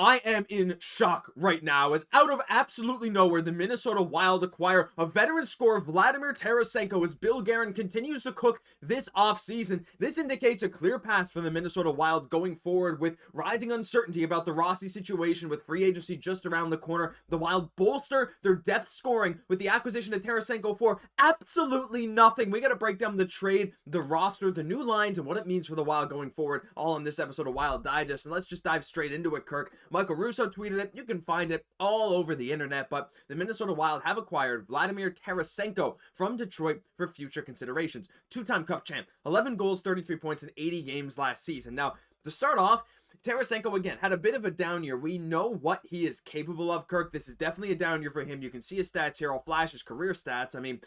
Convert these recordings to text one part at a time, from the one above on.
I am in shock right now as out of absolutely nowhere, the Minnesota Wild acquire a veteran scorer Vladimir Tarasenko as Bill Guerin continues to cook this offseason. This indicates a clear path for the Minnesota Wild going forward with rising uncertainty about the Rossi situation with free agency just around the corner. The Wild bolster their depth scoring with the acquisition of Tarasenko for absolutely nothing. We got to break down the trade, the roster, the new lines, and what it means for the Wild going forward, all on this episode of Wild Digest. And let's just dive straight into it, Kirk. Michael Russo tweeted it. You can find it all over the internet, but the Minnesota Wild have acquired Vladimir Tarasenko from Detroit for future considerations. Two-time Cup champ, 11 goals, 33 points in 80 games last season. Now, to start off, Tarasenko, again, had a bit of a down year. We know what he is capable of, Kirk. This is definitely a down year for him. You can see his stats here. I'll flash his career stats. I mean,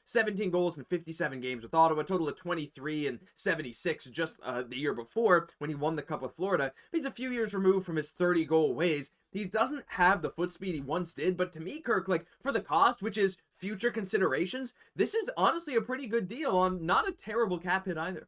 17 goals in 57 games with Ottawa, a total of 23 and 76 just the year before when he won the Cup with Florida. He's a few years removed from his 30-goal ways. He doesn't have the foot speed he once did, but to me, Kirk, for the cost, which is future considerations, this is honestly a pretty good deal on not a terrible cap hit either.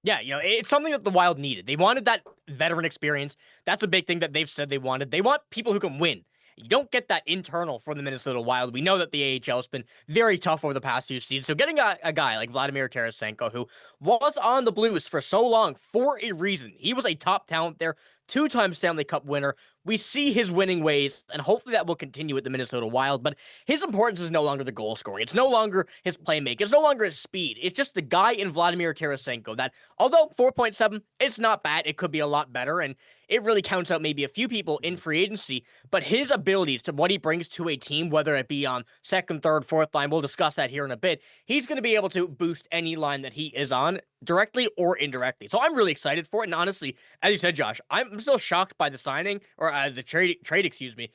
Yeah, it's something that the Wild needed. They wanted that veteran experience. That's a big thing that they've said they wanted. They want people who can win. You don't get that internal for the Minnesota Wild. We know that the AHL has been very tough over the past few seasons. So getting a guy like Vladimir Tarasenko, who was on the Blues for so long for a reason. He was a top talent there, two-time Stanley Cup winner. We see his winning ways, and hopefully that will continue with the Minnesota Wild, but his importance is no longer the goal scoring. It's no longer his playmaking. It's no longer his speed. It's just the guy in Vladimir Tarasenko that, although 4.7, it's not bad. It could be a lot better, and it really counts out maybe a few people in free agency, but his abilities to what he brings to a team, whether it be on second, third, fourth line, we'll discuss that here in a bit, he's going to be able to boost any line that he is on, directly or indirectly. So I'm really excited for it, and honestly, as you said, Josh, I'm still shocked by the signing, or the trade, excuse me,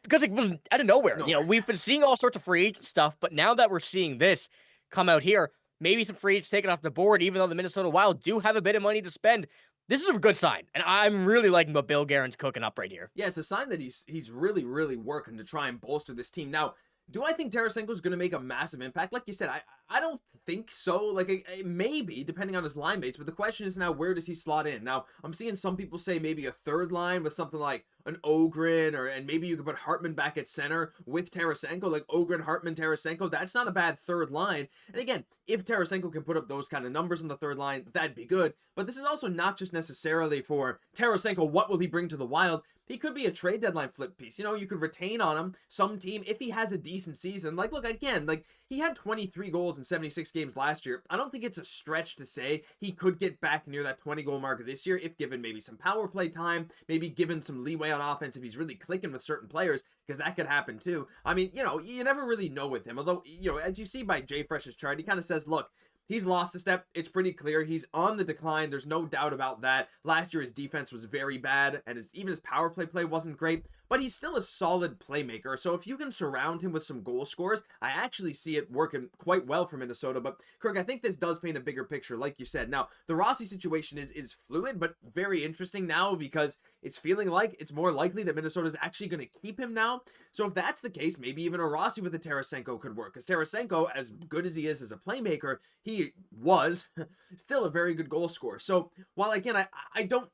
because it was out of nowhere. No. We've been seeing all sorts of free agent stuff, but now that we're seeing this come out here, maybe some free agents taken off the board, even though the Minnesota Wild do have a bit of money to spend. This is a good sign, and I'm really liking what Bill Guerin's cooking up right here. Yeah, it's a sign that he's really, really working to try and bolster this team. Now, do I think Tarasenko is going to make a massive impact? Like you said, I don't think so. Maybe, depending on his line mates. But the question is now, where does he slot in? Now, I'm seeing some people say maybe a third line with something like an Ogren, and maybe you could put Hartman back at center with Tarasenko, like Ogren, Hartman, Tarasenko. That's not a bad third line. And again, if Tarasenko can put up those kind of numbers on the third line, that'd be good. But this is also not just necessarily for Tarasenko, what will he bring to the Wild? He could be a trade deadline flip piece. You could retain on him some team if he has a decent season. Look, again, he had 23 goals in 76 games last year. I don't think it's a stretch to say he could get back near that 20-goal mark this year if given maybe some power play time, maybe given some leeway on offense if he's really clicking with certain players, because that could happen too. I mean, you never really know with him. Although, as you see by Jay Fresh's chart, he kind of says, look, he's lost a step. It's pretty clear. He's on the decline. There's no doubt about that. Last year, his defense was very bad, and even his power play wasn't great. But he's still a solid playmaker. So if you can surround him with some goal scorers, I actually see it working quite well for Minnesota. But Kirk, I think this does paint a bigger picture, like you said. Now, the Rossi situation is fluid, but very interesting now because it's feeling like it's more likely that Minnesota is actually going to keep him now. So if that's the case, maybe even a Rossi with a Tarasenko could work. Because Tarasenko, as good as he is as a playmaker, he was still a very good goal scorer. So while again, I don't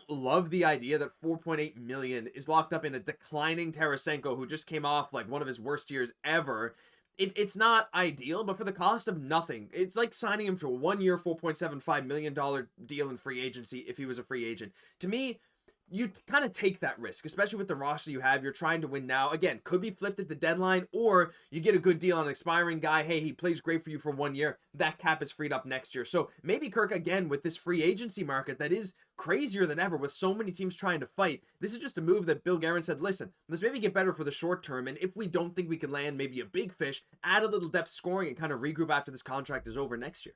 love the idea that $4.8 million is locked up in a declining Tarasenko who just came off one of his worst years ever. It's not ideal, but for the cost of nothing, it's like signing him for a 1 year, $4.75 million deal in free agency if he was a free agent. To me, you kind of take that risk, especially with the roster you have. You're trying to win now. Again, could be flipped at the deadline, or you get a good deal on an expiring guy. Hey, he plays great for you for 1 year. That cap is freed up next year. So maybe Kirk, again, with this free agency market that is crazier than ever with so many teams trying to fight, this is just a move that Bill Guerin said, listen, let's maybe get better for the short term. And if we don't think we can land maybe a big fish, add a little depth scoring and kind of regroup after this contract is over next year.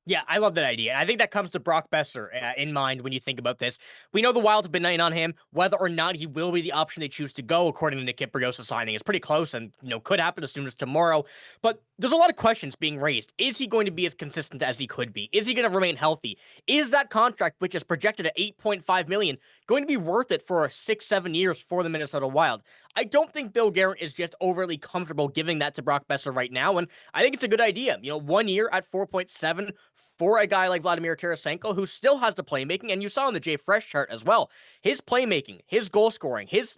Yeah, I love that idea. I think that comes to Brock Besser in mind when you think about this. We know the Wild have been in on him. Whether or not he will be the option they choose to go, according to Nick Kipriosa signing, is pretty close and could happen as soon as tomorrow. But there's a lot of questions being raised. Is he going to be as consistent as he could be? Is he going to remain healthy? Is that contract, which is projected at $8.5 million, going to be worth it for 6-7 years for the Minnesota Wild? I don't think Bill Guerin is just overly comfortable giving that to Brock Besser right now, and I think it's a good idea. 1 year at 4.7 for a guy like Vladimir Tarasenko, who still has the playmaking, and you saw in the Jay Fresh chart as well, his playmaking, his goal scoring, his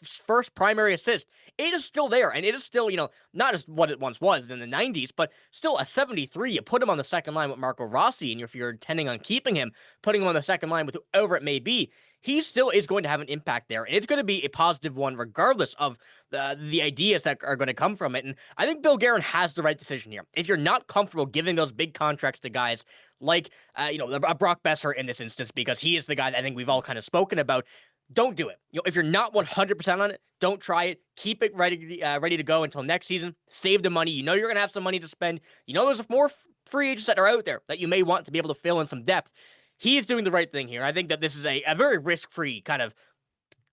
first primary assist, it is still there, and it is still not as what it once was in the 90s, but still a 73. You put him on the second line with Marco Rossi, and if you're intending on keeping him, putting him on the second line with whoever it may be, he still is going to have an impact there, and it's going to be a positive one regardless of the ideas that are going to come from it. And I think Bill Guerin has the right decision here. If you're not comfortable giving those big contracts to guys like Brock Besser in this instance, because he is the guy that I think we've all kind of spoken about, don't do it. If you're not 100% on it, don't try it. Keep it ready to go until next season. Save the money. You're going to have some money to spend. There's more free agents that are out there that you may want to be able to fill in some depth. He is doing the right thing here. I think that this is a very risk-free kind of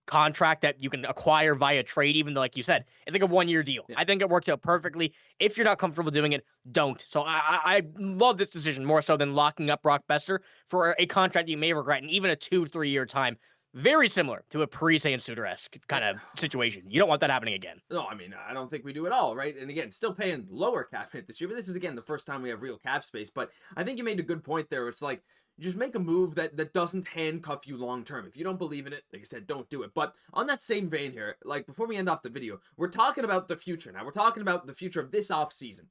contract that you can acquire via trade, even though, like you said, it's like a one-year deal. Yeah. I think it works out perfectly. If you're not comfortable doing it, don't. So I love this decision more so than locking up Brock Besser for a contract you may regret in even a 2-3 year time. Very similar to a Parise and Suter-esque kind of situation. You don't want that happening again. No, I mean, I don't think we do at all, right? And again, still paying lower cap hit this year, but this is, again, the first time we have real cap space. But I think you made a good point there. It's like, just make a move that doesn't handcuff you long-term. If you don't believe in it, like I said, don't do it. But on that same vein here, like before we end off the video, we're talking about the future now. We're talking about the future of this offseason.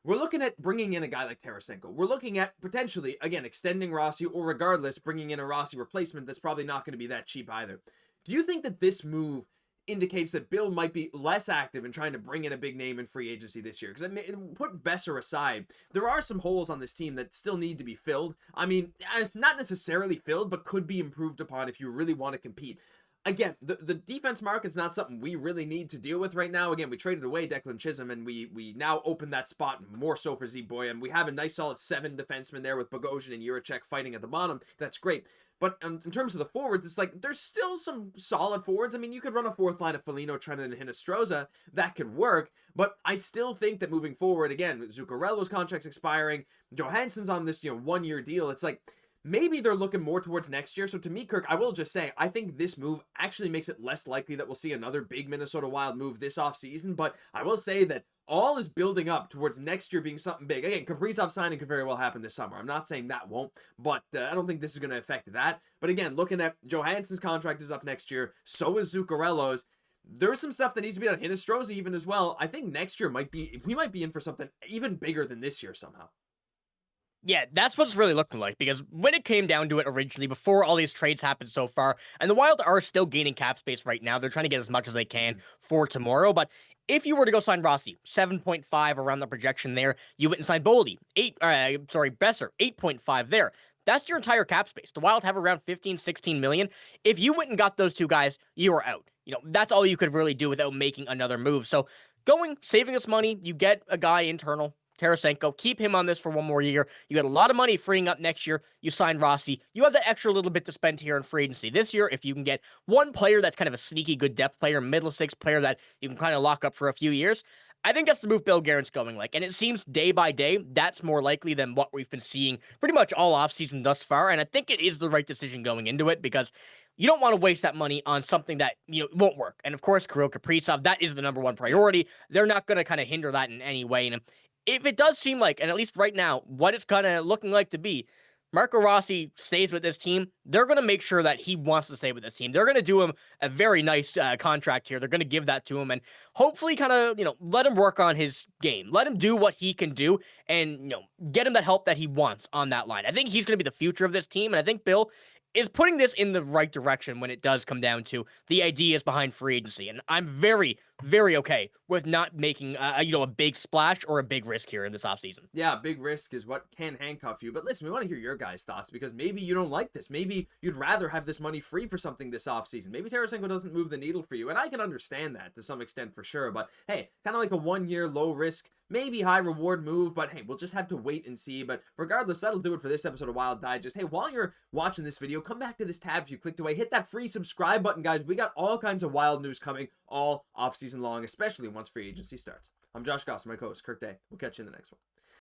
We're looking at bringing in a guy like Tarasenko. We're looking at potentially, again, extending Rossi, or regardless, bringing in a Rossi replacement that's probably not going to be that cheap either. Do you think that this move indicates that Bill might be less active in trying to bring in a big name in free agency this year? Because put Besser aside, there are some holes on this team that still need to be filled. I mean, not necessarily filled, but could be improved upon if you really want to compete. Again, the defense market's not something we really need to deal with right now. Again, we traded away Declan Chisholm, and we now open that spot more so for Z-Boy, and we have a nice solid 7 defensemen there with Bogosian and Jiricek fighting at the bottom. That's great. But in terms of the forwards, it's like there's still some solid forwards. I mean, you could run a fourth line of Foligno, Trennan, and Hinostroza. That could work. But I still think that moving forward, again, Zuccarello's contract's expiring. Johansson's on this 1-year deal. It's like maybe they're looking more towards next year. So to me, Kirk, I will just say, I think this move actually makes it less likely that we'll see another big Minnesota Wild move this offseason. But I will say that all is building up towards next year being something big. Again, Kaprizov signing could very well happen this summer. I'm not saying that won't, but I don't think this is going to affect that. But again, looking at Johansson's contract is up next year. So is Zuccarello's. There's some stuff that needs to be done. Hinostroza even as well. I think next year we might be in for something even bigger than this year somehow. Yeah, that's what it's really looking like, because when it came down to it originally, before all these trades happened so far, and the Wild are still gaining cap space right now, they're trying to get as much as they can for tomorrow, but if you were to go sign Rossi, 7.5 around the projection there, you went and signed Boldy, Besser, 8.5 there. That's your entire cap space. The Wild have around 15, 16 million. If you went and got those two guys, you were out. That's all you could really do without making another move. So saving this money, you get a guy internal, Tarasenko, keep him on this for one more year. You got a lot of money freeing up next year. You sign Rossi. You have that extra little bit to spend here in free agency this year. If you can get one player that's kind of a sneaky good depth player, middle six player that you can kind of lock up for a few years, I think that's the move Bill Guerin's going like. And it seems day by day that's more likely than what we've been seeing pretty much all offseason thus far. And I think it is the right decision going into it, because you don't want to waste that money on something that won't work. And of course, Kirill Kaprizov, that is the number one priority. They're not going to kind of hinder that in any way. And if it does seem like, and at least right now, what it's kind of looking like to be, Marco Rossi stays with this team, they're going to make sure that he wants to stay with this team. They're going to do him a very nice contract here. They're going to give that to him and hopefully kind of, let him work on his game. Let him do what he can do and, get him that help that he wants on that line. I think he's going to be the future of this team, and I think Bill is putting this in the right direction when it does come down to the ideas behind free agency. And I'm very, very okay with not making a big splash or a big risk here in this offseason. Yeah, big risk is what can handcuff you. But listen, we want to hear your guys' thoughts, because maybe you don't like this. Maybe you'd rather have this money free for something this offseason. Maybe Tarasenko doesn't move the needle for you, and I can understand that to some extent for sure. But hey, kind of like a 1-year low risk, maybe high reward move, but hey, we'll just have to wait and see. But regardless, that'll do it for this episode of Wild Digest. Hey, while you're watching this video, come back to this tab if you clicked away. Hit that free subscribe button, guys. We got all kinds of Wild news coming all offseason long, especially once free agency starts. I'm Josh Gosse, my co-host, Kirk Day. We'll catch you in the next one.